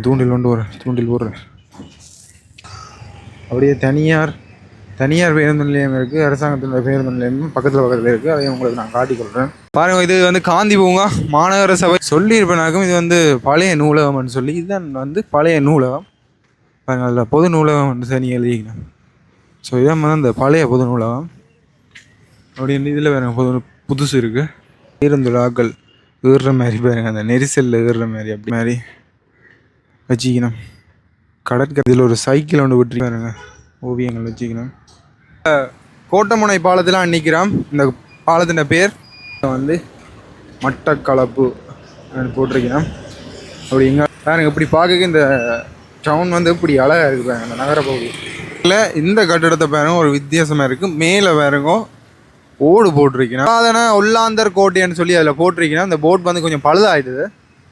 தூண்டில் கொண்டு வரேன், தூண்டில் போடுறேன். அப்படியே தனியார் பேருந்து நிலையம் இருக்குது, அரசாங்கத்தினுடைய பேருந்து நிலையமும் பக்கத்தில் இருக்குது. அதையும் உங்களுக்கு நான் காட்டிக்கொள்கிறேன். பாருங்கள், இது வந்து காந்தி பூங்கா மாநகர சபை சொல்லியிருப்பேனாக்கும். இது வந்து பழைய நூலகம்னு சொல்லி, இதுதான் வந்து பழைய நூலகம். பாருங்கள், அதில் பொது நூலகம் வந்து சனி எழுதிக்கணும். ஸோ இதான் வந்து அந்த பழைய பொது நூலகம். அப்படின்னு இதில் வேறு புதுசு இருக்குது. பேருந்துலாக்கள் ஏறுற மாதிரி பாருங்கள், அந்த நெரிசலில் ஏறுற மாதிரி அப்படி மாதிரி வச்சுக்கணும். கடற்கரையில் ஒரு சைக்கிள் ஒன்று விட்டு பாருங்க, ஓவியங்கள் வச்சுக்கணும். கோட்டமுனை பாலத்தில் நிற்கிறோம். இந்த பாலத்தின் பேர் வந்து மட்டக்களப்பு போட்டிருக்கணும். அப்படி இங்கே பாருங்க, இப்படி பார்க்க இந்த டவுன் வந்து இப்படி அழகாக இருக்குது பாருங்க. அந்த நகர பகுதி இல்லை, இந்த கட்டிடத்தை பாருங்க ஒரு வித்தியாசமாக இருக்குது. மேலே பாருங்க ஓடு போட்டிருக்கணும். அதனா ஒல்லாந்தர் கோட்டைன்னு சொல்லி அதில் போட்டிருக்கணும். அந்த போட் வந்து கொஞ்சம் பழுதாயிடுது.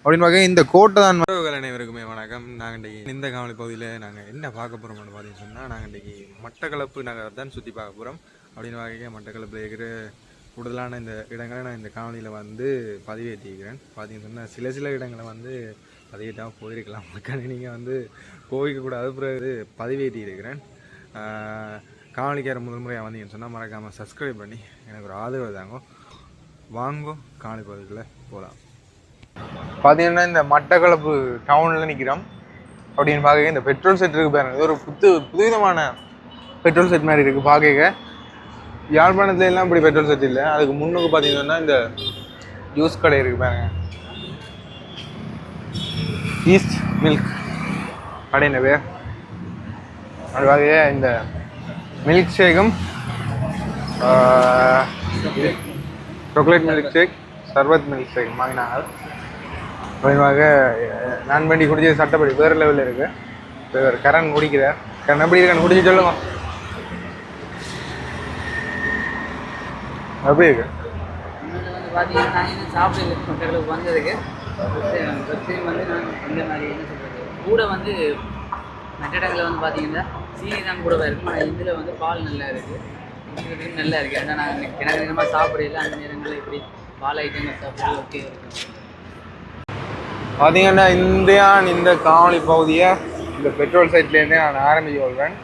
அப்படின்னு பார்க்க இந்த கோட்டை தான். அனைவருக்குமே வணக்கம். நாங்கள் இன்றைக்கி இந்த காவலி பகுதியில் நாங்கள் என்ன பார்க்க போகிறோம்னு பார்த்தீங்கன்னு சொன்னால், நாங்கள் இன்றைக்கி மட்டக்களப்பு நகர் தான் சுற்றி பார்க்க போகிறோம். அப்படின்னு பார்க்க மட்டக்களப்பில் இருக்கிற கூடுதலான இந்த இடங்களை நான் இந்த காவலியில் வந்து பதிவேற்றிக்கிறேன். பார்த்தீங்கன்னு சொன்னால் சில இடங்களை வந்து பதிவேற்றாமல் போயிருக்கலாம். மக்கள் நீங்கள் வந்து போய்க்கக்கூடாது, பிறகு பதிவேற்றி இருக்கிறேன். காவலிக்கார முதல் முறையாக வந்தீங்கன்னு சொன்னால் மறக்காமல் சப்ஸ்கிரைப் பண்ணி எனக்கு ஒரு ஆதரவு தாங்க. வாங்கோ காவலி பகுதிக்குள்ளே போகலாம். பார்த்தீங்கன்னா இந்த மட்டக்களப்பு டவுனில் நிற்கிறோம். அப்படின்னு பார்க்க இந்த பெட்ரோல் செட் இருக்குது பாருங்க. இது ஒரு புதுவிதமான பெட்ரோல் செட் மாதிரி இருக்குது பார்க்க. யாழ்ப்பாணத்துல எல்லாம் இப்படி பெட்ரோல் செட் இல்லை. அதுக்கு முன்னுக்கு பார்த்தீங்கன்னா இந்த ஜூஸ் கடை இருக்குது பாருங்க, ஈஸ்ட் மில்க் கடையின் பேர். அது பார்க்க இந்த மில்க் ஷேக்கும் சாக்லேட் மில்க் ஷேக், சர்பத் மில்க் ஷேக் வாங்கினாங்க. அப்படிமாக நான் வண்டி குடிச்சது சட்டப்படி வேறு லெவலில் இருக்குது. இப்போ கரண் குடிக்கிறார். கரண் எப்படி இருக்கான்னு குடிச்சு சொல்லுங்க, எப்படி இருக்கு? வந்து பார்த்தீங்கன்னா நான் இன்னும் சாப்பிட வந்ததுக்கு வந்து நான் இந்த மாதிரி என்ன சொல்கிறது, கூட வந்து மற்ற இடங்களில் வந்து பார்த்தீங்கன்னா சீனி தான் கூட இருக்கும். ஆனால் இதில் வந்து பால் நல்லா இருக்குது, இது நல்லா இருக்குது. ஏன்னா நான் எனக்கு நேரமாக சாப்பிடல, அந்த நேரங்களில் இப்படி பால் ஐட்டங்கள் சாப்பிட ஓகே இருக்கும். பார்த்தீங்கன்னா இந்த காவலி பகுதியை இந்த பெட்ரோல் சைட்லேருந்தே நான் ஆரம்பிச்சு கொள்வேன்.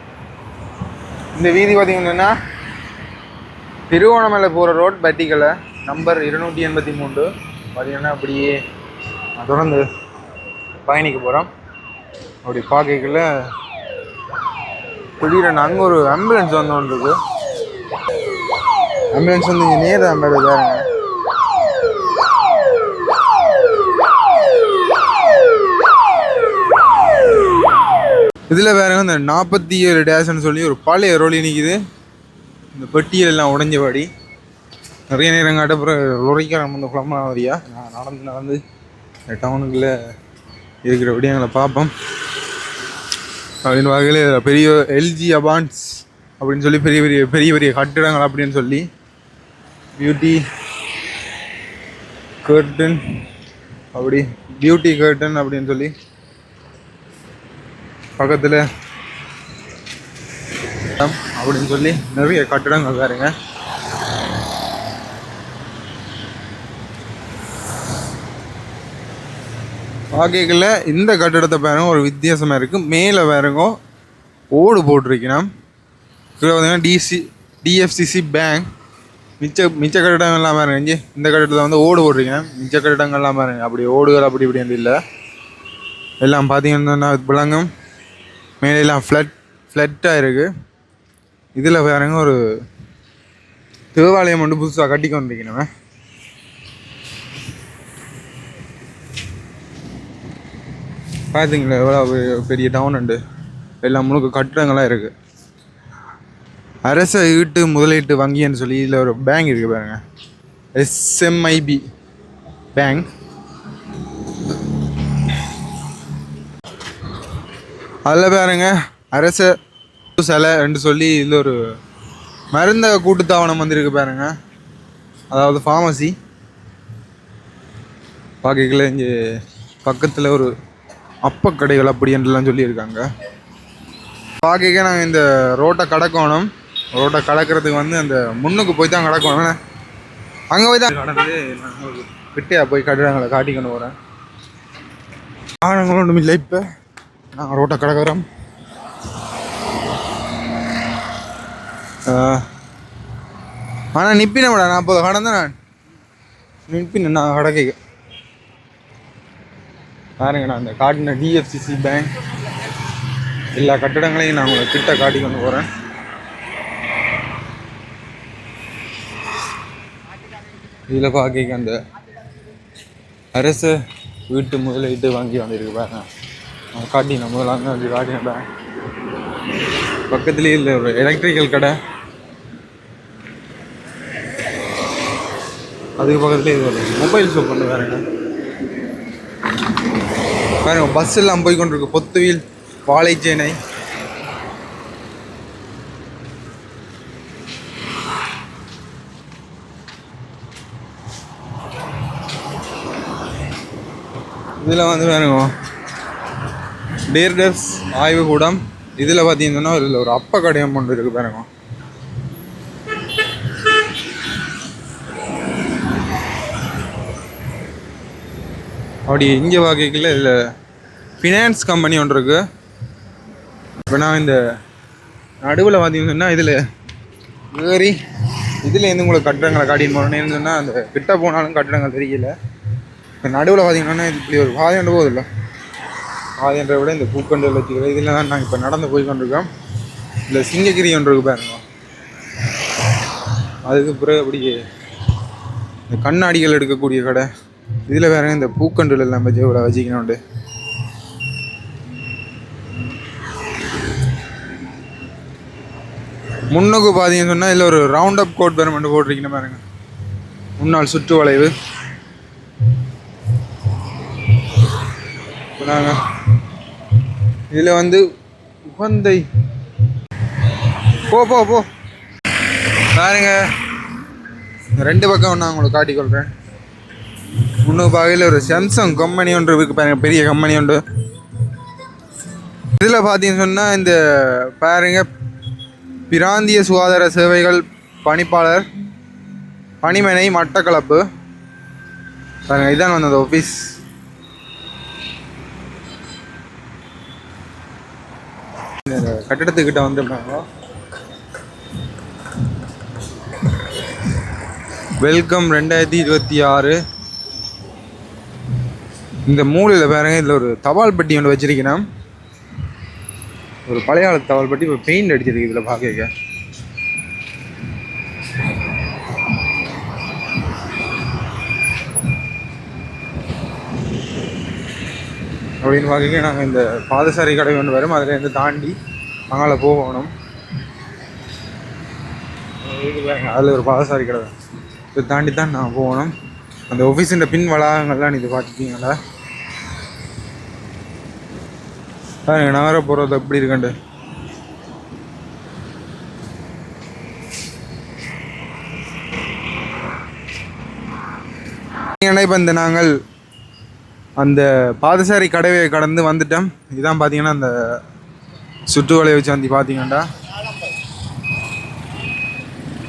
இந்த வீதி பார்த்தீங்கன்னா திருவோணமலை போகிற ரோட் பட்டிக்கலை நம்பர் 283. பார்த்தீங்கன்னா அப்படியே தொடர்ந்து பயணிக்க போகிறோம். அப்படி பார்க்கல திடீர்னு அங்கே ஒரு ஆம்புலன்ஸ் வந்து ஒன்று இருக்குது. ஆம்புலன்ஸ் வந்து இங்கே நேர் ஆம்புலன்ஸ் பாருங்க. இதில் வேறு இந்த 47 டேஷ்ன்னு சொல்லி ஒரு பழைய ரோலி நிற்கிது. இந்த பெட்டியில் எல்லாம் உடஞ்சபடி நிறைய நேரம் காட்டப்புறம் லொரிக்காரம் வந்து குளமாவதியா நான் நடந்து இந்த டவுனுக்குள்ளே இருக்கிற விடயங்களை பார்ப்போம். அப்படின்னு வகையில் பெரிய எல்ஜி அபான்ஸ் அப்படின்னு சொல்லி பெரிய பெரிய கட்டிடங்கள் அப்படின்னு சொல்லி பியூட்டி கர்டன் அப்படின்னு சொல்லி பக்கத்தில் அப்படின்னு சொல்லி நிறைய கட்டிடங்கள் பாருங்க. பார்க்கல இந்த கட்டிடத்தை பாருங்க ஒரு வித்தியாசமாக இருக்குது. மேலே பாருங்க ஓடு போட்டிருக்கணும். இதில் பார்த்தீங்கன்னா டிஎஃப்சிசி பேங்க். மிச்ச கட்டிடங்கள்லாம் பாருங்க. இந்த கட்டிடத்தில் வந்து ஓடு போட்டிருக்கேன். மிச்ச கட்டிடங்கள்லாம் பாருங்க அப்படி ஓடுகள் அப்படி வந்து இல்லை. எல்லாம் பார்த்தீங்கன்னா விளங்கும். மேலெல்லாம் ஃப்ளட்டாக இருக்குது. இதில் பாருங்க ஒரு தேவாலயம் ஒன்று புதுசாக கட்டிக்க வந்திருக்கணும். பார்த்தீங்களா எவ்வளோ பெரிய டவுன் உண்டு. எல்லாம் முழுக்க கட்டிடங்களாக இருக்குது. அரச ஈட்டு முதலீட்டு வங்கின்னு சொல்லி இதில் ஒரு பேங்க் இருக்குது பாருங்க, SMIB பேங்க். அதில் பாருங்க அரச சிலை என்று சொல்லி இதில் ஒரு மருந்த கூட்டுத்தாவனம் வந்துருக்கு பாருங்க, அதாவது ஃபார்மசி. பார்க்கல இங்கே பக்கத்தில் ஒரு அப்பக்கடைகள் அப்படின்ட்டுலாம் சொல்லியிருக்காங்க. பார்க்க நாங்கள் இந்த ரோட்டை கடக்கணும். ரோட்டை கடக்கிறதுக்கு வந்து அந்த முன்னுக்கு போய் தான் கடக்கணும். அங்கே போய் தான் கடந்து கிட்டையா போய் கட்டிடங்களை காட்டிக்கொண்டு போகிறேன். வாகனங்கள் ஒன்றும் இல்லை. இப்போ நாங்கள் ரோட்டை கடற்கரம். ஆனால் நிப்பினேன் நான் இப்போ கடந்தேன். நான் நிற்பினேன் நான் கடக்கைக்கு. பாருங்க, நான் அந்த காட்டின டிஎஃப்சிசி பேங்க் எல்லா கட்டடங்களையும் நான் உங்களை கிட்ட காட்டி கொண்டு போகிறேன். இதில் பார்க்க அந்த அரசு வீட்டு முதலீட்டு வங்கி வந்துருக்கு பாருங்க. காட்டின முதலாங்க அது காட்டின பேங்க். பக்கத்துலேயே இல்லை ஒரு எலக்ட்ரிக்கல் கடை, அதுக்கு பக்கத்துலேயே இது ஒரு மொபைல் ஷாப் பண்ணு பாருங்க. பாருங்க, பஸ் எல்லாம் போய் கொண்டிருக்கு. பொத்துவில், வாழைச்சேனை. இதில் வந்து பாருங்க டேர்டர்ஸ் ஆய்வுக்கூடம். இதில் பார்த்தீங்கன்னா இதில் ஒரு அப்ப கடையம் ஒன்று இருக்குது பாருங்க. அப்படி இங்கே பார்க்கல இதில் ஃபினான்ஸ் கம்பெனி ஒன்று இருக்குது. இப்போ நான் இந்த நடுவில் பார்த்தீங்கன்னா இதில் ஏறி இதில் இருந்து உங்களுக்கு கட்டடங்களை காட்டின்னு போகிறேன்னு சொன்னால் அந்த கிட்ட போனாலும் கட்டடங்கள் தெரியல. இப்போ நடுவில் பார்த்தீங்கன்னா இது இப்படி ஒரு பாதையண்டு போகுதில்ல, பாதையன்ற விட இந்த பூக்கண்டு வச்சுக்கிறேன். இதில் தான் நாங்கள் இப்போ நடந்து போய் கொண்டிருக்கோம். இல்லை சிங்ககிரி ஒன்று இருக்கு பாருங்க. அதுக்கு பிறகு அப்படி இந்த கண்ணாடிகள் எடுக்கக்கூடிய கடை. இதில் வேற இந்த பூக்கண்டுல எல்லாம் இவ்வளோ வச்சுக்கணும். முன்னுக்கு பார்த்தீங்கன்னு சொன்னால் இதில் ஒரு ரவுண்ட் அப் கோட் பெருமெண்ட் போட்டிருக்கணும் பாருங்க. முன்னாள் சுற்று வளைவு. நாங்கள் இதில் வந்து உகந்தை போ போ போ பாருங்க. ரெண்டு பக்கம் நான் உங்களுக்கு காட்டிக்கொள்கிறேன். முன்னுக்கு பார்வையில் ஒரு சாம்சங் கம்பெனி ஒன்று இருக்குது பாருங்க, பெரிய கம்பெனி உண்டு. இதில் பார்த்தீங்கன்னு சொன்னால் இந்த பாருங்க பிராந்திய சுகாதார சேவைகள் பணிப்பாளர் பணிமனை மட்டக்களப்பு பாருங்க. இதான் வந்து அந்த ஆஃபீஸ். கட்டடத்துக்கிட்ட வந்துருக்காங்க. வெல்கம் 2026. இந்த மூலையில் பாருங்க, இதில் ஒரு தபால் பெட்டி ஒன்று வச்சிருக்கேன். ஒரு பழைய காலத்து தபால் பெட்டி. இப்போ பெயிண்ட் அடிச்சிருக்கு இதில் பார்க்க. அப்படின்னு பார்க்க நாங்கள் இந்த பாதசாரி கடை ஒன்று வரும். அதில் இருந்து தாண்டி அங்கால போகணும். அதில் ஒரு பாதசாரி கடை இதை தாண்டி தான் நான் போகணும். அந்த ஆஃபீஸுன்ற பின் வளாகங்கள்லாம் இது பார்த்துட்டீங்களா பாருங்க. நகர போகிறது எப்படி இருக்கண்டு. இப்போ இந்த நாங்கள் அந்த பாதசாரி கடையை கடந்து வந்துட்டோம். இதான் பார்த்தீங்கன்னா அந்த சுற்று வளைவு சாந்தி பார்த்தீங்கண்டா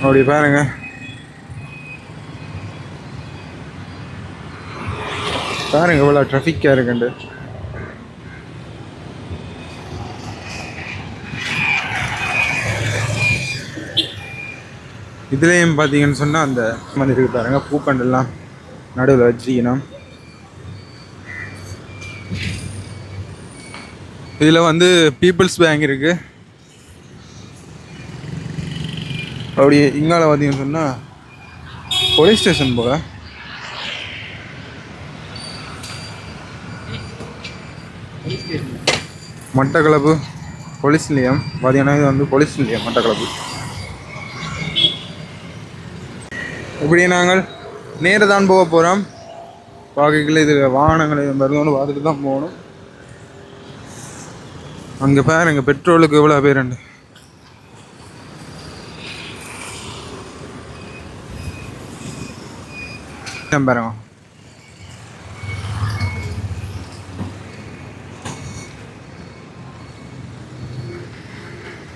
அப்படி பாருங்க. பாருங்க இவ்வளோ ட்ராஃபிக்காக இருக்குண்டு. இதுலேயும் பார்த்தீங்கன்னு சொன்னால் அந்த மாதிரி இருக்கு பாருங்க. பூக்கண்டெல்லாம் நடுவில் வச்சுக்கணும். இதில் வந்து பீப்புள்ஸ் பேங்க் இருக்குது. அப்படி இங்கால பார்த்தீங்கன்னு சொன்னால் போலீஸ் ஸ்டேஷன் போல. மட்டக்களப்பு போலீஸ் நிலையம் பார்த்தீங்கன்னா இது வந்து போலீஸ் நிலையம் மட்டக்களப்பு. இப்படி நாங்கள் நேர தான் போக போகிறோம். பார்க்கல இதில் வாகனங்களை வருதோன்னு பார்த்துட்டு தான் போகணும். அங்கே பாருங்க பெட்ரோலுக்கு எவ்வளோ பேருண்டு. பாருங்க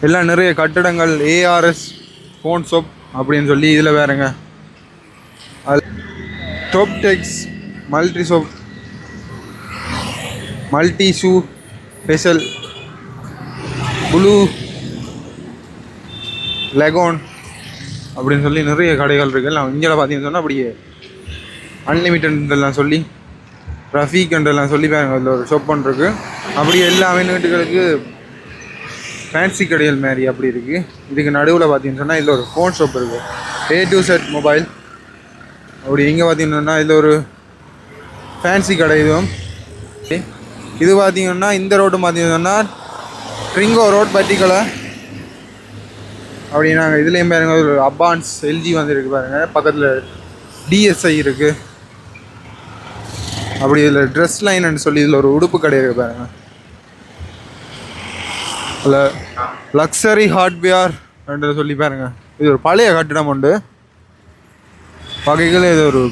எல்லாம் நிறைய கட்டடங்கள். ஏஆர்எஸ் ஃபோன் ஷாப் அப்படின்னு சொல்லி இதில் வேறுங்க. அது top tex multi shop multi shoe special blue lagoon அப்படின்னு சொல்லி நிறைய கடைகள் இருக்குது. நான் இங்கே பார்த்தீங்கன்னு சொன்னால் அப்படியே அன்லிமிட்டட்லாம் சொல்லி ரஃபீக்ன்றெல்லாம் சொல்லி அதில் ஒரு ஷாப் ஒன்று இருக்குது. அப்படியே எல்லாமே வீட்டுகளுக்கு ஃபேன்சி கடைகள் மாதிரி அப்படி இருக்குது. இதுக்கு நடுவில் பார்த்தீங்கன்னு சொன்னால் இதில் ஒரு ஃபோன் ஷாப் இருக்குது, A2Z மொபைல். அப்படி இங்கே பார்த்தீங்கன்னா இதில் ஒரு ஃபேன்சி கடை. இதுவும் இது பார்த்தீங்கன்னா இந்த ரோடு பார்த்தீங்கன்னா ட்ரிங்கோ ரோட் பட்டிக்கலை. அப்படி நாங்கள் இதுலேயும் பாருங்க ஒரு அப்பான்ஸ் எல்ஜி வந்துருக்கு பாருங்கள், பக்கத்தில் DSI இருக்குது. அப்படி இதில் ட்ரெஸ் லைன்னு சொல்லி இதில் ஒரு உடுப்பு கடை இருக்குது பாருங்கள். அதில் லக்ஸரி ஹார்ட்வேர் என்று சொல்லி பாருங்கள். இது ஒரு பழைய கட்டிடம் உண்டு வகைகள். இது ஒரு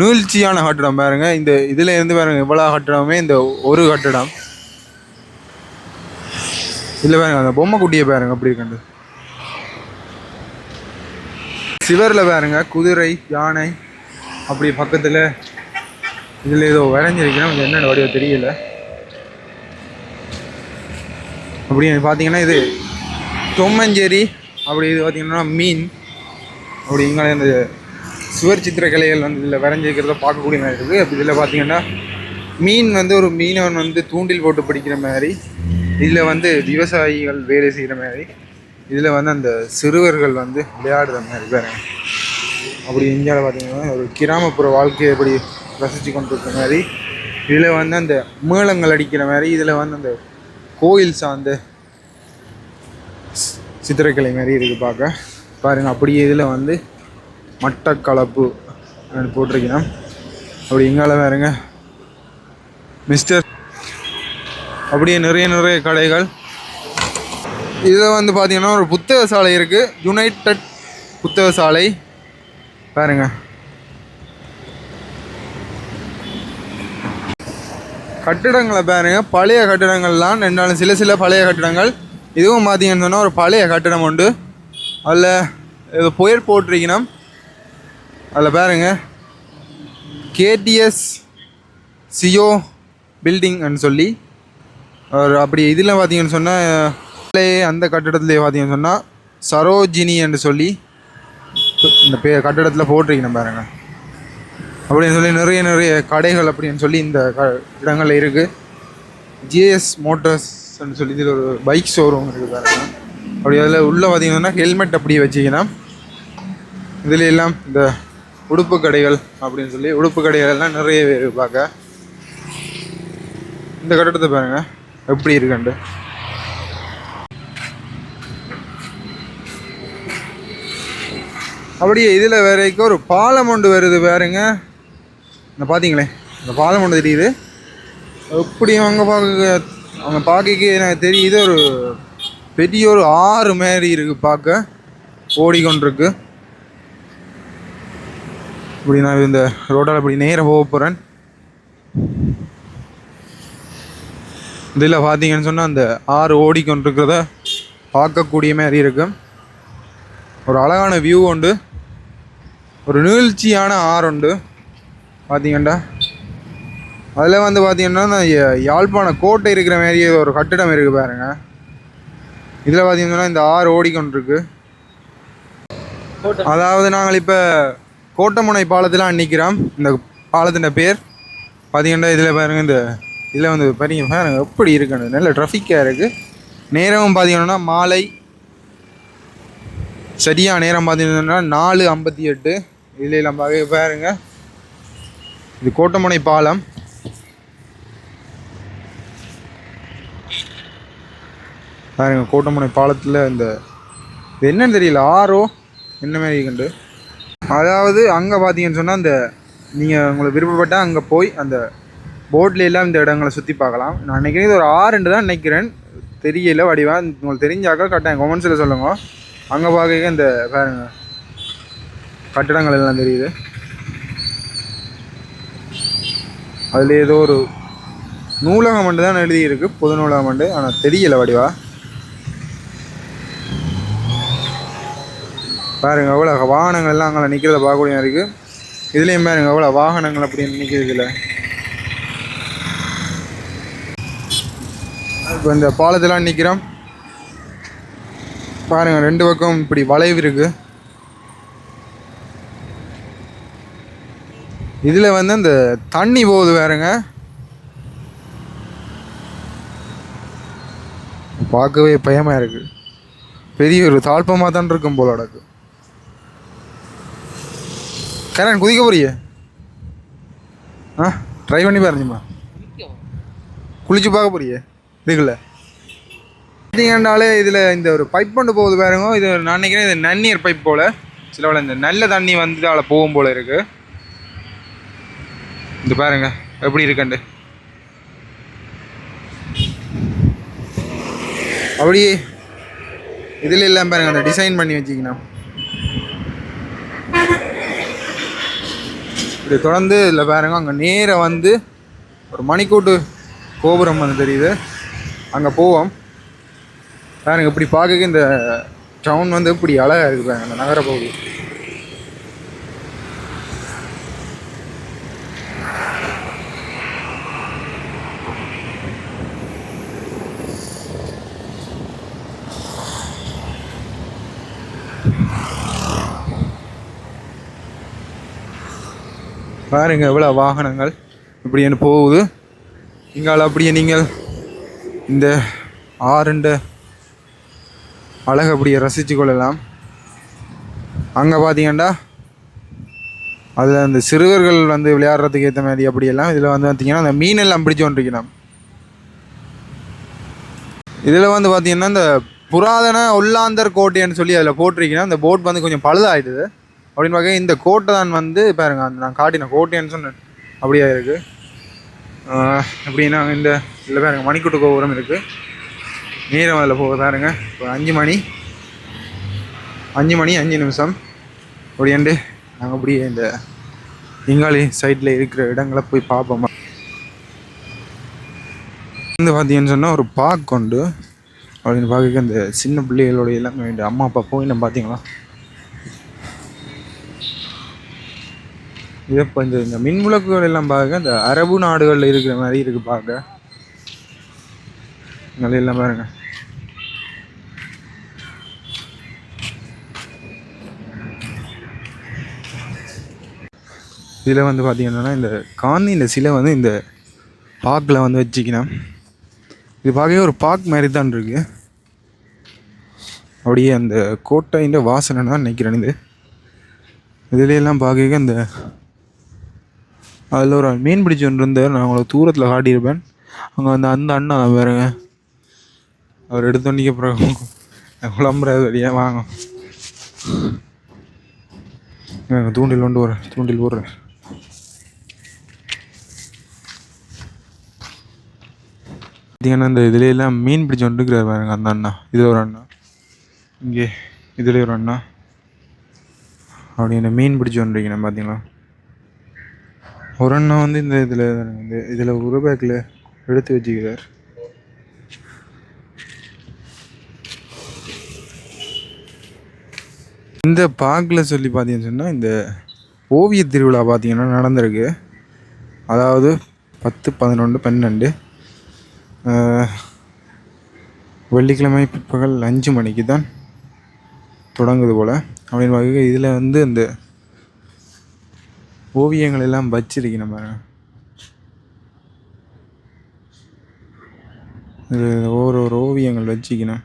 நீழ்ச்சியான கட்டிடம் பாருங்கள். இந்த இதில் இருந்து பாருங்கள் இவ்வளோ கட்டிடமே இந்த ஒரு கட்டிடம். இதில் பாருங்கள் அந்த பொம்மை குட்டியை பாருங்கள் அப்படி இருக்கண்டு. சிவரில் பாருங்க குதிரை யானை அப்படி பக்கத்தில் இதில் ஏதோ வரைஞ்சிருக்கணும், இது என்னென்ன வடிவம் தெரியல. அப்படி பார்த்தீங்கன்னா இது தொம்மஞ்சேரி. அப்படி இது பார்த்தீங்கன்னா மீன். அப்படி இங்கே இந்த சுவர் சித்திரக்கலைகள் வந்து இதில் வரைஞ்சிருக்கிறத பார்க்கக்கூடிய மாதிரி இருக்குது. அப்படி இதில் பார்த்தீங்கன்னா மீன் வந்து ஒரு மீனவன் வந்து தூண்டில் போட்டு பிடிக்கிற மாதிரி, இதில் வந்து விவசாயிகள் வேலை செய்கிற மாதிரி, இதில் வந்து அந்த சிறுவர்கள் வந்து விளையாடுற மாதிரி பாருங்க. அப்படி இந்தியாவில் பார்த்தீங்கன்னா ஒரு கிராமப்புற வாழ்க்கையை எப்படி ரசித்து கொண்டு இருக்கிற மாதிரி, இதில் வந்து அந்த மேளங்கள் அடிக்கிற மாதிரி, இதில் வந்து அந்த கோயில் சார்ந்த சித்திரக்கலை மாதிரி இருக்குது பார்க்க பாருங்கள். அப்படியே இதில் வந்து மட்டக்களப்பு போட்டிருக்கணும். அப்படி இங்கால பாருங்க மிஸ்டர். அப்படியே நிறைய நிறைய கடைகள். இதில் வந்து பார்த்தீங்கன்னா ஒரு புத்தக சாலை இருக்குது, யுனைடெட் புத்தக சாலை பாருங்க. கட்டிடங்களை பாருங்க, பழைய கட்டிடங்கள்லாம் ரெண்டாலும் சில பழைய கட்டிடங்கள். இதுவும் பார்த்தீங்கன்னு சொன்னால் ஒரு பழைய கட்டிடம் உண்டு. அதில் ஏதோ புயல் போட்டிருக்கணும். அதில் பாருங்க KTS சியோ பில்டிங்னு சொல்லி ஒரு அப்படி. இதில் பார்த்தீங்கன்னு சொன்னால் அந்த கட்டிடத்துலேயே பார்த்தீங்கன்னு சொன்னால் சரோஜினி என்று சொல்லி இந்த கட்டிடத்தில் போட்டிருக்கணும் பாருங்க. அப்படின்னு சொல்லி நிறைய நிறைய கடைகள் அப்படின்னு சொல்லி இந்த இடங்களில் இருக்குது. JS மோட்டர்ஸ்ன்னு சொல்லி இதில் ஒரு பைக் ஷோரூம் இருக்குது பாருங்க. அப்படி அதில் உள்ளே பார்த்தீங்கன்னா ஹெல்மெட் அப்படியே வச்சுக்கணும். இதில் எல்லாம் இந்த உடுப்பு கடைகள் அப்படின்னு சொல்லி உடுப்பு கடைகள் எல்லாம் நிறைய பேர் பார்க்க. இந்த கட்டிடத்தை பாருங்கள் எப்படி இருக்குண்டு. அப்படியே இதில் வரைக்கும் ஒரு பாலம் ஒன்று வருது பாருங்க. இந்த பார்த்தீங்களே இந்த பாலம் ஒன்று தெரியுது. எப்படி அவங்க பார்க்க எனக்கு தெரியுது ஒரு பெரிய ஒரு ஆறு மாதிரி இருக்குது பார்க்க, ஓடிக்கொண்டிருக்கு. இப்படி நான் இந்த ரோட்டால் இப்படி நேராக போக போகிறேன். இதில் பார்த்தீங்கன்னு சொன்னால் அந்த ஆறு ஓடிக்கொண்டிருக்கிறத பார்க்கக்கூடிய மாதிரி இருக்கும். ஒரு அழகான வியூ உண்டு, ஒரு நீழ்ச்சியான ஆறு உண்டு பார்த்தீங்கண்டா. அதில் வந்து பார்த்தீங்கன்னா யாழ்ப்பாண கோட்டை இருக்கிற மாதிரி ஒரு கட்டிடம் இருக்குது பாருங்க. இதில் பார்த்தீங்கன்னா இந்த ஆறு ஓடிக்கொண்டிருக்கு. அதாவது நாங்கள் இப்போ கோட்டமுனை பாலத்தில் நிற்கிறோம். இந்த பாலத்தின் பேர் பார்த்தீங்கன்னா இதில் பாருங்கள். இந்த இதில் வந்து பாருங்க எப்படி இருக்குன்னு நல்ல ட்ராஃபிக்காக இருக்குது. நேரமும் பார்த்தீங்கன்னா மாலை சரியாக நேரம் பார்த்தீங்கன்னா 4:58. இதில் எல்லாம் பாருங்க இது கோட்டமுனை பாலம். பாருங்க கோட்டமுனை பாலத்தில் இந்த இது என்னன்னு தெரியல, ஆரோ என்ன மாதிரி இருக்குண்டு. அதாவது அங்கே பார்த்தீங்கன்னு சொன்னால் அந்த நீங்கள் உங்களுக்கு விருப்பப்பட்டால் அங்கே போய் அந்த போட்டில் எல்லாம் இந்த இடங்களை சுற்றி பார்க்கலாம். நான் நினைக்கிறேன் இது ஒரு 6 தான் நினைக்கிறேன், தெரியல வடிவா. உங்களுக்கு தெரிஞ்சாக்கா கட்டாயம் கமெண்ட்ஸில் சொல்லுங்கள். அங்கே பார்க்க இந்த பாருங்க கட்டிடங்கள் எல்லாம் தெரியுது. அதில் ஏதோ ஒரு நூலகம் மட்டும் தான் எழுதியிருக்கு, பொது நூலகம் மட்டும், ஆனால் தெரியல வடிவா. பாருங்கள் எவ்வளோ வாகனங்கள் எல்லாம் அங்கே நிற்கிறத பார்க்கக்கூடிய இருக்குது. இதுலேயும் பாருங்க எவ்வளோ வாகனங்கள் அப்படின்னு நிற்கிறதுல. இப்போ இந்த பாலத்தெல்லாம் நிற்கிறோம் பாருங்கள், 2 பக்கம் இப்படி வளைவு இருக்குது. இதில் வந்து அந்த தண்ணி போகுது வேறுங்க, பார்க்கவே பயமாக இருக்குது. பெரிய ஒரு தாழ்ப்பமாக தான் இருக்கும் போல அடக்கு. கரண் குதிக்க போறியே? ட்ரை பண்ணி பாருங்கம்மா. குளிச்சு பார்க்க போறியே இதுக்குள்ள? பார்த்தீங்கன்னாலே இதில் இந்த ஒரு பைப் கொண்டு போகுது பாருங்க. இது நான் நினைக்கிறேன் இது நன்னீர் பைப் போல். சில இந்த நல்ல தண்ணி வந்து அதில் போகும் போல் இருக்குது. இது பாருங்க எப்படி இருக்குண்டு. அப்படியே இதில் எல்லாம் பாருங்க அந்த டிசைன் பண்ணி வச்சுக்கணும். இப்படி தொடர்ந்து இதில் பாருங்க, அங்கே நேராக வந்து ஒரு மணிக்கூட்டு கோபுரம் வந்து தெரியுது, அங்கே போவோம். பாருங்க இப்படி பார்க்க இந்த டவுன் வந்து இப்படி அழகாக இருக்குது பாருங்க, அந்த நகர பகுதி. பாருங்க எவ்வளோ வாகனங்கள் இப்படி என்ன போகுது. இங்கால அப்படியே நீங்கள் இந்த ஆறுண்ட அழகை அப்படியே ரசித்து கொள்ளலாம். அங்கே பார்த்தீங்கன்னா அதில் அந்த சிறுவர்கள் வந்து விளையாடுறதுக்கு ஏற்ற மாதிரி அப்படியெல்லாம். இதில் வந்து பார்த்தீங்கன்னா அந்த மீனெல்லாம் பிடிச்சி கொண்டிருக்கணும். இதில் வந்து பார்த்தீங்கன்னா இந்த புராதன ஒல்லாந்தர் கோட்டைன்னு சொல்லி அதில் போட்டிருக்கீங்கன்னா அந்த போட் வந்து கொஞ்சம் பழுதாகிடுது. அப்படின்னு பார்க்க இந்த கோட்டை தான் வந்து பாருங்க, அந்த நான் காட்டின கோட்டைன்னு சொன்னேன் அப்படியே இருக்குது. எப்படின்னா இந்த இதில் பாருங்க மணிக்கூட்டு கோபுரம் இருக்குது. நேரம் அதில் போக பாருங்க. இப்போ 5 மணி 5 அப்படியாண்டு நாங்கள் அப்படியே இந்த இங்காளி சைடில் இருக்கிற இடங்களை போய் பார்ப்போம். வந்து பார்த்தீங்கன்னு சொன்னால் ஒரு பார்க் உண்டு. அப்படின்னு பார்க்க இந்த சின்ன பிள்ளைகளோடைய எல்லாம் வேண்டிய அம்மா அப்பா போய் நம்ம பார்த்தீங்களா. இதை இப்போ இந்த மின் விளக்குகள் எல்லாம் பார்க்க இந்த அரபு நாடுகளில் இருக்கிற மாதிரி இருக்குது பார்க்க. நல்லா எல்லாம் பாருங்க. இதில் வந்து பார்த்தீங்கன்னா இந்த காந்தி இந்த சிலை வந்து இந்த பார்க்கில் வந்து வச்சுக்கணும். இது பார்க்கவே ஒரு பார்க் மாதிரி தான் இருக்குது. அப்படியே அந்த கோட்டையின் வாசனை தான் நினைக்கிறேன். இதுலையெல்லாம் பார்க்க இந்த அதில் ஒரு மீன் பிடிச்சி ஒன்று இருந்தார், நான் உங்களை தூரத்தில் காட்டியிருப்பேன். அங்கே வந்து அந்த அண்ணா தான் பாருங்க, அவர் எடுத்தோன்னிக்கு அப்புறம் குழம்புறது வெளியே வாங்க தூண்டில் கொண்டு வரேன், தூண்டில் போடுறேன். பார்த்தீங்கன்னா இந்த இதுலையெல்லாம் மீன் பிடிச்சி வந்துருக்கிறார் பாருங்க அந்த அண்ணா. இதில் ஒரு அண்ணா, இங்கே இதில் ஒரு அண்ணா அப்படி இந்த மீன் பிடிச்சி வந்துருக்கீங்க பார்த்தீங்களா. ஒரு அண்ணா வந்து இந்த இதில் ஒரு பேக்கில் எடுத்து வச்சுக்கிறார். இந்த பார்க்கில் சொல்லி பார்த்தீங்கன்னு சொன்னால் இந்த ஓவிய திருவிழா பார்த்தீங்கன்னா நடந்திருக்கு. அதாவது 10, 11, 12 வெள்ளிக்கிழமை பிற்பகல் 5 மணிக்கு தான் தொடங்குது போல். அப்படின்னு பார்க்க இதில் வந்து இந்த ஓவியங்கள் எல்லாம் வச்சிருக்கணும் பாருங்க. இதில் ஒரு ஓவியங்கள் வச்சுக்கணும்.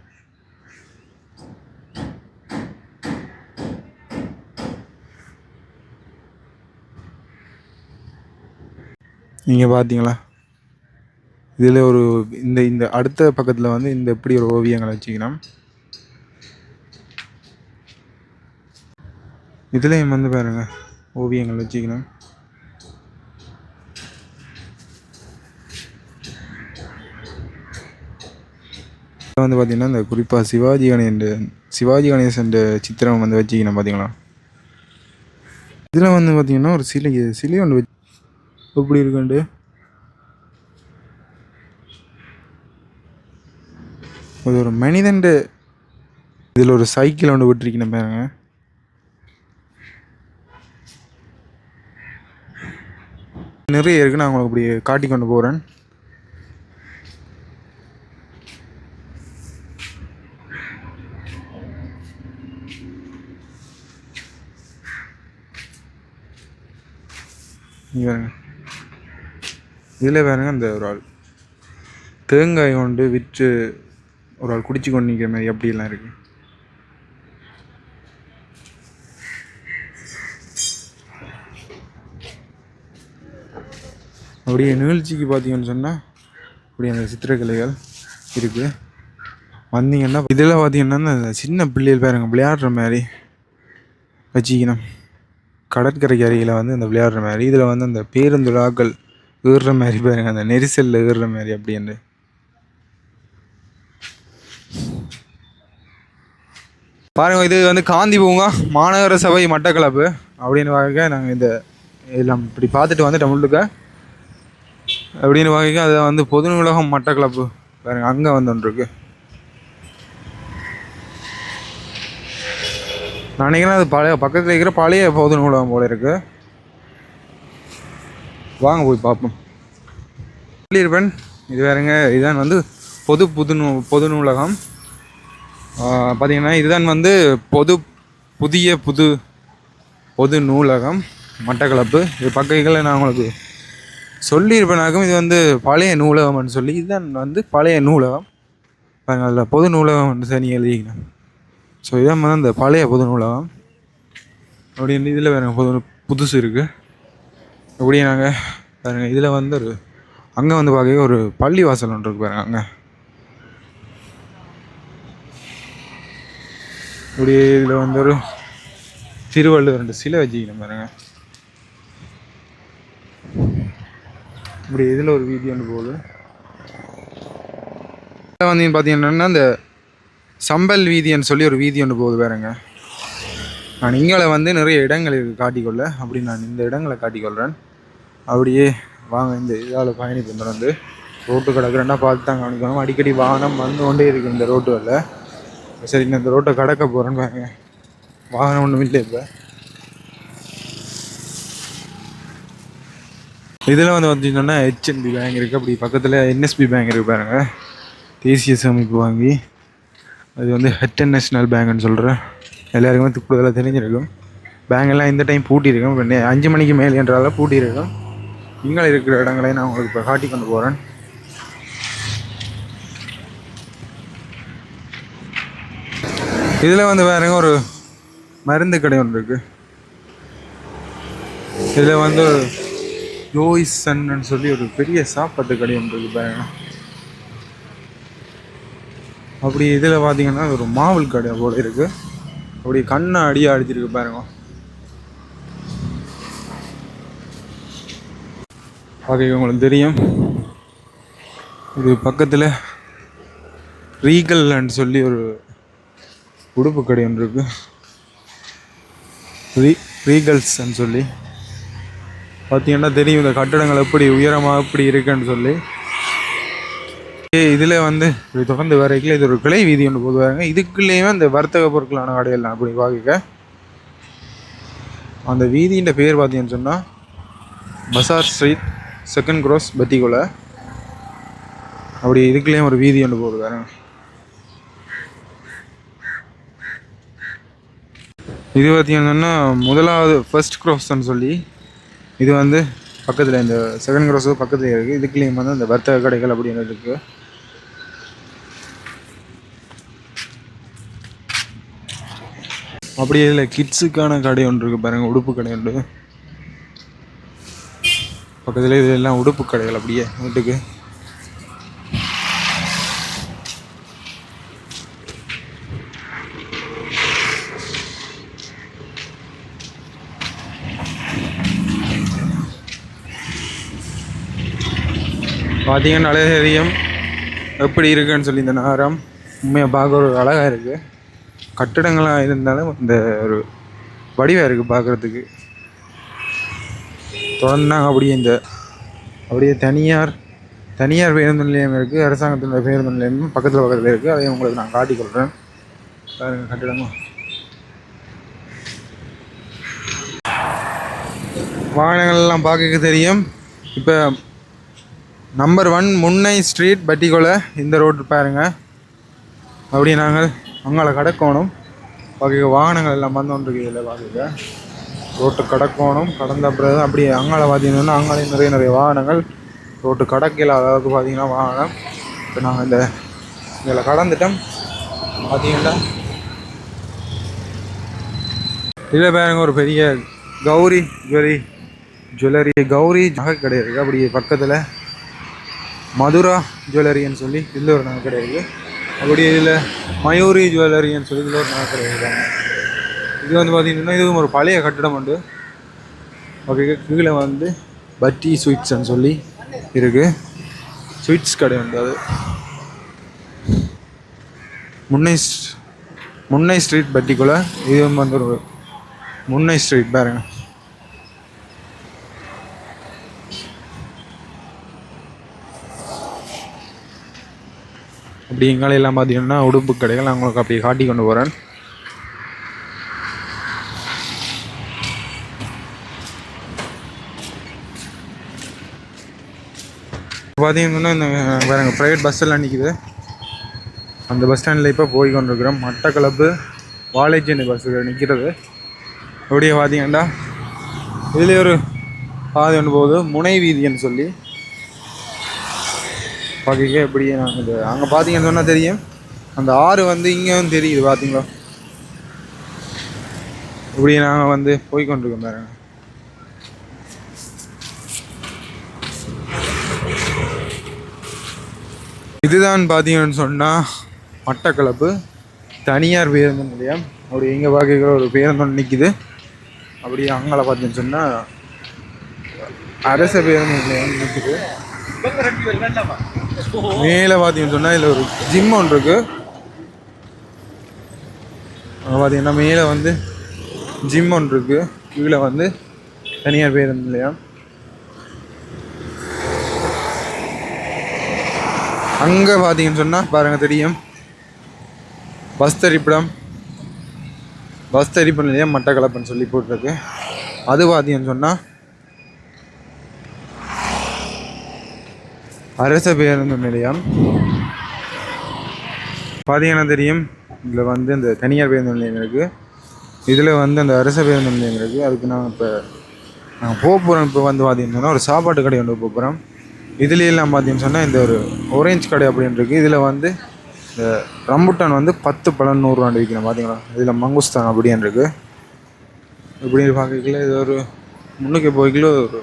நீங்கள் பார்த்தீங்களா, இதில் ஒரு இந்த அடுத்த பக்கத்தில் வந்து இந்த எப்படி ஒரு ஓவியங்களை வச்சுக்கணும். இதுலேயும் வந்து பாருங்கள் ஓவியங்கள் வச்சுக்கணும். வந்து பார்த்திங்கன்னா இந்த குறிப்பாக சிவாஜி கணேசன் சித்திரம் வந்து வச்சுக்கணும் பார்த்தீங்களா. இதில் வந்து பார்த்திங்கன்னா ஒரு சிலை ஒன்று வச்சு எப்படி இருக்குண்டு அது ஒரு மனிதன். இதில் ஒரு சைக்கிள் ஒன்று விட்டுருக்கணும் பாருங்க. நிறைய இருக்குது, நான் உங்களுக்கு அப்படி காட்டி கொண்டு போகிறேன். பாருங்க இதில் பாருங்க அந்த ஒரு ஆள் தேங்காய் கொண்டு விற்று ஒரு ஆள் குடிச்சு கொண்டு நிற்கிற மாதிரி அப்படியெல்லாம் இருக்கு. அப்படியே நிகழ்ச்சிக்கு பார்த்தீங்கன்னு சொன்னால் அப்படி அந்த சித்திரக்கலைகள் இருக்குது. வந்தீங்கன்னா இதில் பார்த்தீங்கன்னா அந்த சின்ன பிள்ளைகள் பாருங்க விளையாடுற மாதிரி வச்சுக்கணும். கடற்கரைக்கு அருகில் வந்து அந்த விளையாடுற மாதிரி இதில் வந்து அந்த பேருந்து விழாக்கள் ஏறுற மாதிரி பாருங்க அந்த நெரிசலில் ஏறுற மாதிரி அப்படின்னு பாருங்க. இது வந்து காந்தி பூங்கா மாநகர சபை மட்டக்களப்பு அப்படின்னு வகைக்க நாங்கள் இந்த எல்லாம் இப்படி பார்த்துட்டு வந்துட்டோம் முள்ளுக்க அப்படின்னு வகைக்க அதை வந்து பொது நூலகம் மட்டக்களப்பு பாருங்க அங்கே வந்து ஒன்று இருக்கு. நான் நினைக்கிறேன் அது பழைய பக்கத்தில் இருக்கிற பழைய பொது நூலகம் போல இருக்கு. வாங்க போய் பார்ப்போம். சொல்லியிருப்பேன் இது வேறுங்க. இதுதான் வந்து பொது நூலகம் பார்த்தீங்கன்னா இதுதான் வந்து பொது நூலகம் மட்டக்களப்பு. இது பக்கங்களில் நான் உங்களுக்கு சொல்லியிருப்பேனாக்கும் இது வந்து பழைய நூலகம்னு சொல்லி இதுதான் வந்து பழைய நூலகம் பாருங்கள். அதில் பொது நூலகம் சரி எழுதிக்கணும். ஸோ இதான் வந்து அந்த பழைய பொது நூலகம் அப்படின்னு இதில் வேறு புதுசு இருக்குது. அப்படியே நாங்கள் பாருங்கள் இதில் வந்து ஒரு அங்கே வந்து பார்க்க ஒரு பள்ளி வாசல் ஒன்று இருக்கு பாருங்க. அங்கே இப்படியே இதில் வந்து ஒரு திருவள்ளுவர் 2 சிலை வச்சுக்கணும் பாருங்க. இப்படி இதில் ஒரு வீதி ஒன்று போகுது. வந்து பார்த்தீங்கன்னா இந்த சம்பல் வீதின்னு சொல்லி ஒரு வீதி ஒன்று போகுது பாருங்க. நான் இங்கே வந்து நிறைய இடங்கள் இருக்குது காட்டிக்கொள்ள. அப்படி நான் இந்த இடங்களை காட்டிக்கொள்கிறேன். அப்படியே வாங்க இந்த இதால் பயணிப்பு வந்து ரோட்டு கிடக்குறேன்னா பார்த்து தான் காணிக்கணும். அடிக்கடி வாகனம் வந்து கொண்டே இருக்குது இந்த ரோட்டுகளில். சரி நான் இந்த ரோட்டை கடக்க போகிறேன்னு பாருங்க. வாகனம் ஒன்றும் இல்லை. இப்போ இதில் வந்து பார்த்தீங்கன்னா HNB பேங்க் இருக்குது. அப்படி பக்கத்தில் NSB பேங்க் இருக்குது பாருங்க. தேசிய சேமிப்பு வங்கி. அது வந்து ஹெட்டன் நேஷனல் பேங்க்னு சொல்கிறேன். எல்லாருக்குமே கூடுதலாக தெரிஞ்சிருக்கும். பேங்கெல்லாம் இந்த டைம் பூட்டியிருக்கும். இப்போ 5 மணிக்கு மேல் என்றால பூட்டியிருக்கும். இங்கே இருக்கிற இடங்களை நான் உங்களுக்கு இப்போ காட்டி கொண்டு போகிறேன். இதில் வந்து வேறுங்க ஒரு மருந்து கடை ஒன்று இருக்குது. இதில் வந்து ஜோய்சன்னு சொல்லி ஒரு பெரிய சாப்பாட்டு கடை ஒன்று இருக்குது பாருங்க. அப்படி இதில் பார்த்தீங்கன்னா ஒரு மாவல் கடை போல இருக்குது. அப்படி கண்ணை அடியாக அடிச்சிருக்கு பாருங்க. பார்க்க உங்களுக்கு தெரியும். இது பக்கத்தில் ரீகல்ன்னு சொல்லி ஒரு உடுப்பு கடை ஒன்று இருக்குது. ரீகல்ஸ்ன்னு சொல்லி பார்த்தீங்கன்னா தெரியும் இந்த கட்டடங்கள் எப்படி உயரமாக எப்படி இருக்குன்னு சொல்லி. இதில் வந்து இது தொடர்ந்து வரைக்கும் இது ஒரு கிளை வீதி ஒன்று போதுவாங்க. இதுக்குள்ளேயுமே அந்த வர்த்தக பொருட்களான கடையெல்லாம் அப்படி பார்க்க அந்த வீதியின் பேர் பார்த்தீங்கன்னு சொன்னால் பசார் ஸ்ட்ரீட் செகண்ட் க்ராஸ் பத்திகொலை. அப்படி இதுக்குள்ளேயும் ஒரு வீதி ஒன்று போடுவாங்க. இது பார்த்தீங்கன்னா முதலாவது ஃபர்ஸ்ட் க்ராஸ்ன்னு சொல்லி இது வந்து பக்கத்தில் இந்த செகண்ட் க்ராஸ் பக்கத்தில் இருக்குது. இதுக்குள்ளேயும் வந்து அந்த வர்த்தக கடைகள் அப்படின்னு இருக்குது. அப்படியே இதில் கிட்ஸுக்கான கடை ஒன்று இருக்குது பாருங்கள். உடுப்பு கடை உண்டு பக்கத்தில். இது எல்லாம் உடுப்பு கடைகள் அப்படியே வீட்டுக்கு. பார்த்தீங்கன்னா அழகாக தெரியும் எப்படி இருக்குன்னு சொல்லி. இந்த நகரம் உண்மையாக பார்க்க ஒரு அழகாக இருக்குது. கட்டிடங்களாக இருந்தாலும் இந்த ஒரு வடிவாக இருக்குது பார்க்குறதுக்கு. தொடர்ந்தாங்க அப்படியே தனியார் பேருந்து நிலையம் இருக்குது. அரசாங்கத்தினுடைய பேருந்து நிலையமும் பக்கத்தில் இருக்குது. அதையும் உங்களுக்கு நான் காட்டிக்கொள்கிறேன் பாருங்கள். கட்டிடமும் வாகனங்கள்லாம் பார்க்க தெரியும். இப்போ நம்பர் 1 முன்னை ஸ்ட்ரீட் பட்டிக்கொலை இந்த ரோடு பாருங்கள். அப்படியே நாங்கள் அங்கே கடக்கணும். பார்க்க வாகனங்கள் எல்லாம் வந்து ஒன்று இதில் பார்க்க ரோட்டு கடக்கணும், கடந்த பிறகு அப்படியே அங்காள பார்த்தீங்கன்னா அங்காளையும் நிறைய வாகனங்கள் ரோட்டு கடக்கையில் அளவுக்கு பார்த்தீங்கன்னா வாகனம். இப்போ நாங்கள் இதில் கடந்துட்டோம். பார்த்தீங்கன்னா இதில் பாருங்க ஒரு பெரிய கௌரி கௌரி நகை கடை இருக்குது. அப்படி பக்கத்தில் மதுரா ஜுவல்லரின்னு சொல்லி இதில் ஒரு நகை கடை இருக்குது. அப்படி இதில் மயூரி ஜுவல்லரின்னு சொல்லி இதில் ஒரு நகை கடை இருக்காங்க. இது வந்து பார்த்திங்கன்னா இதுவும் ஒரு பழைய கட்டிடம் உண்டு. ஓகே, கீழே வந்து பட்டி ஸ்வீட்ஸ்ன்னு சொல்லி இருக்குது. ஸ்வீட்ஸ் கடை உண்டு. அது முன்னை ஸ்ட்ரீட் பட்டிக்குள்ளே இதுவும் வந்து ஒரு முன்னை ஸ்ட்ரீட் பாருங்க. அப்படி எங்களையெல்லாம் பார்த்தீங்கன்னா உடுப்பு கடைகள் நான் உங்களுக்கு அப்படியே காட்டி கொண்டு போகிறேன். பார்த்தீங்கன்னா இந்த பாருங்க ப்ரைவேட் பஸ் எல்லாம் நிற்கிது. அந்த பஸ் ஸ்டாண்டில் இப்போ போய் கொண்டிருக்கிறோம். மட்டக்களப்பு வாழைச்சேனை பஸ்ஸுகள் நிற்கிறது. அப்படியே பார்த்தீங்கன்னா இதுலேயே ஒரு பாதை ஒன்று போகுது, முனை வீதின்னு சொல்லி. பார்க்க எப்படி நாங்கள் இது அங்கே பார்த்தீங்கன்னு சொன்னால் தெரியும். அந்த ஆறு வந்து இங்கே வந்து தெரியுது பார்த்தீங்களா. இப்படி நாங்கள் வந்து போய்கொண்டிருக்கோம் பாருங்க. இதுதான் பார்த்தீங்கன்னு சொன்னால் மட்டக்களப்பு தனியார் பேருந்து நிலையம். அப்படி எங்கே பார்க்க ஒரு பேருந்து நிற்கிது. அப்படி அங்கே பார்த்தீங்கன்னு சொன்னால் அரச பேருந்து நிலையம் நிற்கிது. மேலே பார்த்தீங்கன்னு சொன்னால் இதில் ஒரு ஜிம் ஒன்று இருக்குது. பார்த்தீங்கன்னா மேலே வந்து ஜிம் ஒன்று இருக்குது. கீழே வந்து தனியார் பேருந்து நிலையம். அங்கே பார்த்தீங்கன்னு சொன்னால் பாருங்கள் தெரியும் பஸ் தரிப்பு நிலையம் மட்டக்களப்புன்னு சொல்லி போட்டிருக்கு. அது பார்த்தீங்கன்னு சொன்னால் அரச பேருந்து நிலையம். பார்த்தீங்கன்னா தெரியும் இதில் வந்து இந்த தனியார் பேருந்து நிலையம் இருக்குது. இதில் வந்து அந்த அரச பேருந்து நிலையம் இருக்குது. அதுக்கு நாங்கள் போக போகிறோம். இப்போ வந்து பார்த்தீங்கன்னா ஒரு சாப்பாட்டு கடை ஒன்று போக போகிறோம். இதுலையெல்லாம் பார்த்தீங்கன்னு சொன்னால் இந்த ஒரு ஆரஞ்சு கடை அப்படின்னு இருக்குது. இதில் வந்து இந்த ரம்புட்டான் வந்து 10 பழம் 100 ரூபாண்டு விற்கணும். பார்த்தீங்களா, இதில் மங்குஸ்தான் அப்படின்னு இருக்குது. இப்படி பார்க்கல இது ஒரு முன்னுக்கு போய்க்குள்ள ஒரு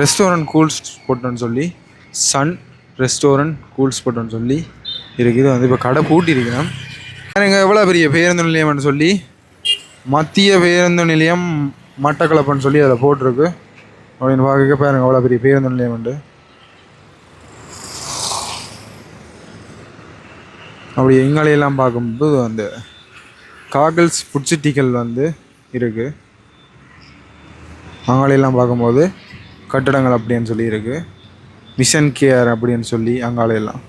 ரெஸ்டாரண்ட் கூல் ஸ்பாட்னு சொல்லி சன் ரெஸ்டாரண்ட் கூல் ஸ்பாட்னு சொல்லி இருக்குது. வந்து இப்போ கடை பூட்டி இருக்கணும். பாருங்க எவ்வளோ பெரிய பேருந்து நிலையம்னு சொல்லி மத்திய பேருந்து நிலையம் மட்டக்களப்புன்னு சொல்லி அதில் போட்டிருக்கு. அப்படின்னு பார்க்க பாருங்க எவ்வளோ பெரிய பேருந்து நிலையம் உண்டு. அப்படி எங்களையெல்லாம் பார்க்கும்போது அந்த காகல்ஸ் ஃபுட் சிட்டிகள் வந்து இருக்குது. அங்காளையெல்லாம் பார்க்கும்போது கட்டடங்கள் அப்படின்னு சொல்லி இருக்குது. மிஷன் கேர் அப்படின்னு சொல்லி அங்காளையெல்லாம்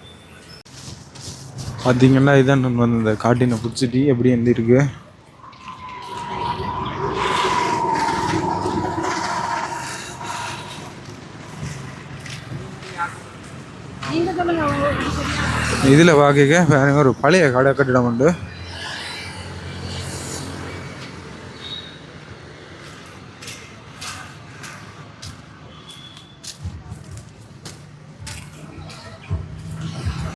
பார்த்தீங்கன்னா இதுதான் வந்து இந்த காட்டின ஃபுட் சிட்டி எப்படி வந்து இருக்குது. இதில் பார்க்க பாருங்க ஒரு பழைய கடை கட்டிடம் உண்டு.